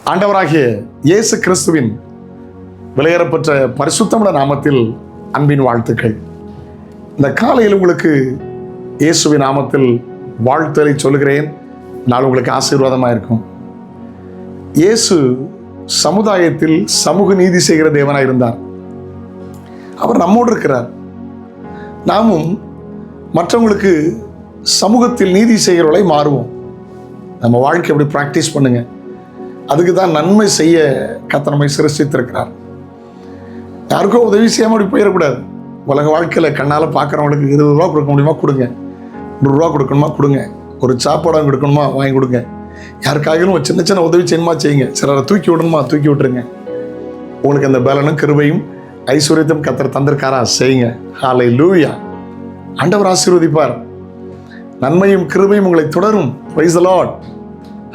ஆண்டவராகிய இயேசு கிறிஸ்துவின் விலையேறப்பெற்ற பரிசுத்தமுள்ள நாமத்தில் அன்பின் வாழ்த்துக்கள். இந்த காலையில் உங்களுக்கு இயேசுவின் நாமத்தில் வாழ்த்துக்களை சொல்கிறேன். நாள் உங்களுக்கு ஆசீர்வாதமாக இருக்கும். இயேசு சமுதாயத்தில் சமூக நீதி செய்கிற தேவனாக இருந்தார். அவர் நம்மோடு இருக்கிறார். நாமும் மற்றவங்களுக்கு சமூகத்தில் நீதி செய்கிறவர்களை மாறுவோம். நம்ம வாழ்க்கை அப்படி ப்ராக்டிஸ் பண்ணுங்க. அதுக்கு தான் நன்மை செய்ய கர்த்தர் நம்மை சிருஷ்டித்திருக்கிறார். யாருக்கோ உதவி செய்யாமல் அப்படி போயிடக்கூடாது. உலக வாழ்க்கையில் கண்ணால் பார்க்குறவங்களுக்கு 20 ரூபா கொடுக்க முடியுமா கொடுங்க, 100 ரூபா கொடுக்கணுமா கொடுங்க, ஒரு சாப்பாடு கொடுக்கணுமா வாங்கி கொடுங்க. யாருக்காகவும் ஒரு சின்ன சின்ன உதவி செய்யணுமா செய்யுங்க. சிலரை தூக்கி விடணுமா தூக்கி விட்டுருங்க. உங்களுக்கு அந்த பலனும் கிருபையும் ஐஸ்வர்யத்தையும் கர்த்தர் தந்திருக்காரா செய்யுங்க. ஹல்லேலூயா. ஆண்டவர் ஆசீர்வதிப்பார். நன்மையும் கிருபையும் உங்களை தொடரும். Praise the Lord.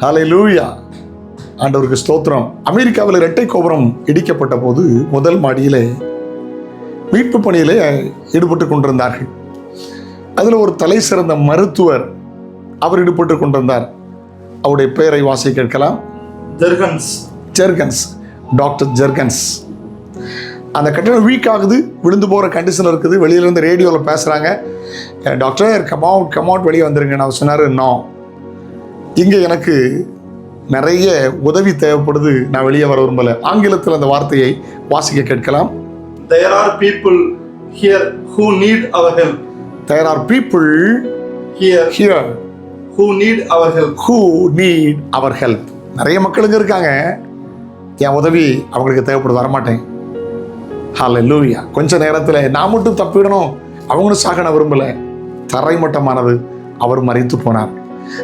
ஹல்லேலூயா. ஆண்டவருக்கு ஸ்தோத்திரம். அமெரிக்காவில் இரட்டை கோபுரம் இடிக்கப்பட்ட போது முதல் மாடியிலே மீட்பு பணியிலே ஈடுபட்டு கொண்டிருந்தார்கள். அதில் ஒரு தலை சிறந்த மருத்துவர் அவர் ஈடுபட்டு கொண்டிருந்தார். அவருடைய பெயரை வாசி கேட்கலாம். ஜெர்கன்ஸ், டாக்டர் ஜெர்கன்ஸ். அந்த கட்டிடம் வீக் ஆகுது, விழுந்து போகிற கண்டிஷன் இருக்குது. வெளியிலேருந்து ரேடியோவில் பேசுகிறாங்க, டாக்டர் கம் அவுட் வெளியே வந்துருங்க. நான் சொன்னார், நோ, இங்கே எனக்கு நிறைய உதவி தேவைப்படுது, நான் வெளியே வர விரும்பல. ஆங்கிலத்தில் அந்த வார்த்தையை வாசிக்க கேட்கலாம். There are people here who need our help. There are people here who need our help. Who need our help. நிறைய மக்களுங்க இருக்காங்க, என் உதவி அவங்களுக்கு தேவைப்படுது, வரமாட்டேன். ஹல்லேலூயா. கொஞ்ச நேரத்தில் நான் மட்டும் தப்பிடணும், அவங்களும் சாக நான் விரும்பல. தரைமட்டமானது, அவர் மறித்து போனார்.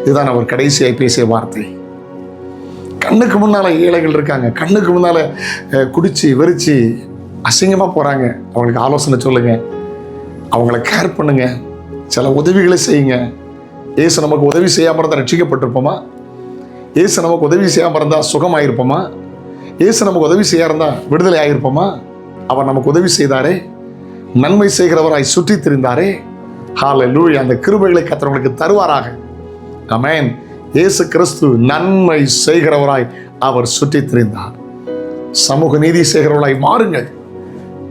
இதுதான் அவர் கடைசியாக பேசிய வார்த்தை. கண்ணுக்கு முன்னால் ஏழைகள் இருக்காங்க, கண்ணுக்கு முன்னால் குடிச்சு வெறிச்சு அசிங்கமாக போகிறாங்க. அவங்களுக்கு ஆலோசனை சொல்லுங்க, அவங்கள கேர் பண்ணுங்க, சில உதவிகளை செய்யுங்க. இயேசு நமக்கு உதவி செய்யாமல் இருந்தால் ரட்சிக்கப்பட்டிருப்போமா? இயேசு நமக்கு உதவி செய்யாமல் இருந்தால் சுகமாயிருப்போமா? இயேசு நமக்கு உதவி செய்யா இருந்தால் விடுதலை ஆகியிருப்போமா? அவர் நமக்கு உதவி செய்தாரே, நன்மை செய்கிறவராய் சுற்றி திரிந்தாரே. ஹல்லேலூயா. அந்த கிருபைகளை கர்த்தர் தருவாராக. ஆமென். இயேசு கிறிஸ்து நன்மை செய்கிறவராய் அவர் சுற்றி திரிந்தார். சமூக நீதி செய்கிறவராய் மாறுங்கள்.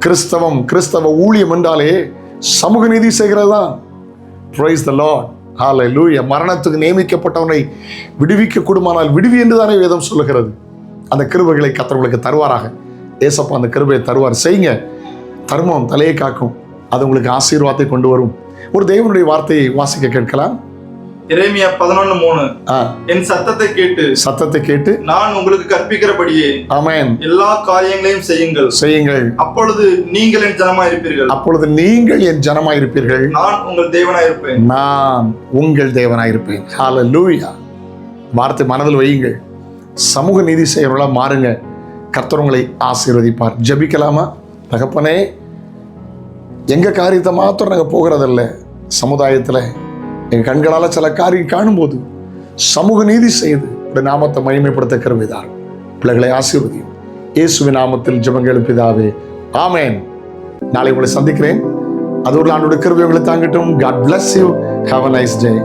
கிறிஸ்தவ ஊழியம் என்றாலே சமூக நீதி செய்கிறது தான். Praise the Lord. ஹல்லேலூயா. மரணத்துக்கு நியமிக்கப்பட்டவனை விடுவிக்க கூடுமானால் விடுவி என்று தானே வேதம் சொல்லுகிறது. அந்த கிருபைகளை கர்த்தர் தருவாராக. ஏசப்பா அந்த கிருபையை தருவார். செய்யுங்க. தர்மம் தலையை காக்கும், அது உங்களுக்கு ஆசீர்வாதத்தை கொண்டு வரும். ஒரு தேவனுடைய வார்த்தையை வாசிக்க கேட்கலாம். எரேமியா 11:3. என் சத்தத்தை கேட்டு நான் உங்களுக்கு கற்பிக்கிறபடியே ஆமென் எல்லா காரியங்களையும் செய்யுங்கள். அப்பொழுது நீங்கள் என் ஜனமாய் இருப்பீர்கள். நான் உங்கள் தேவனாய் இருப்பேன். ஹல்லேலூயா. வார்த்தை மனதில் வையுங்கள். சமூக நீதி செய்யறவங்களா மாறுங்க. கர்த்தர் உங்களை ஆசீர்வதிப்பார். ஜெபிக்கலாமா? தகப்பனே, எங்க காரியத்தை மாத்திரம் நாங்கள் போகிறதில்ல. சமுதாயத்தில் எங்கள் கண்களால் சில காரியம் காணும்போது சமூக நீதி செய்து உடைய நாமத்தை மகிமைப்படுத்த கிருபைதார். பிள்ளைகளை ஆசீர்வதியும். இயேசுவின் நாமத்தில் ஜெபங்கள் பிதாவே, ஆமென். நாளை உங்களை சந்திக்கிறேன். அதோடு ஆண்டவருடைய கிருபை உங்களை தாங்கட்டும். God bless you. Have a nice day.